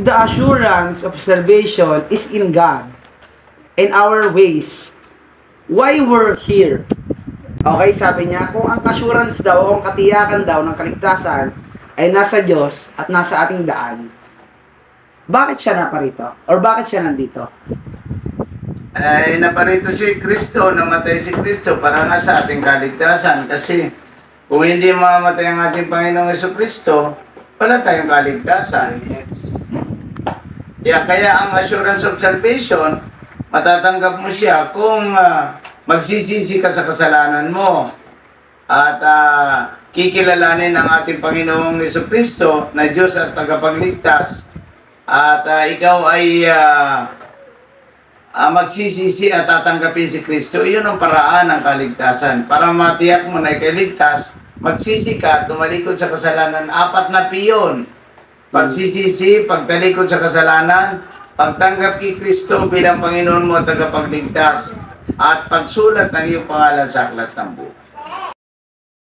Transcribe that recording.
The assurance of salvation is in God and our ways. Why we're here? Okay, sabi niya, kung ang assurance daw o ang katiyakan daw ng kaligtasan ay nasa Diyos at nasa ating daan, bakit siya naparito? Or bakit siya nandito? Ay naparito si Kristo, namatay si Kristo para nga sa ating kaligtasan. Kasi kung hindi mamamatay ang ating Panginoong Jesucristo, wala tayong kaligtasan. Yes. Kaya ang assurance of salvation, matatanggap mo siya kung magsisisi ka sa kasalanan mo at kikilalanin ang ating Panginoong Jesucristo na Diyos at tagapagligtas at ikaw ay magsisisi at tatanggapin si Kristo. Iyon ang paraan ng kaligtasan. Para matiyak mo na ikaligtas, magsisi ka, tumalikod sa kasalanan. 4 na piyon. Pagsisisi, pagtalikod sa kasalanan, pagtanggap kay Kristo bilang Panginoon mo at tagapagligtas, at pagsulat ng iyong pangalan sa aklat ng buhay.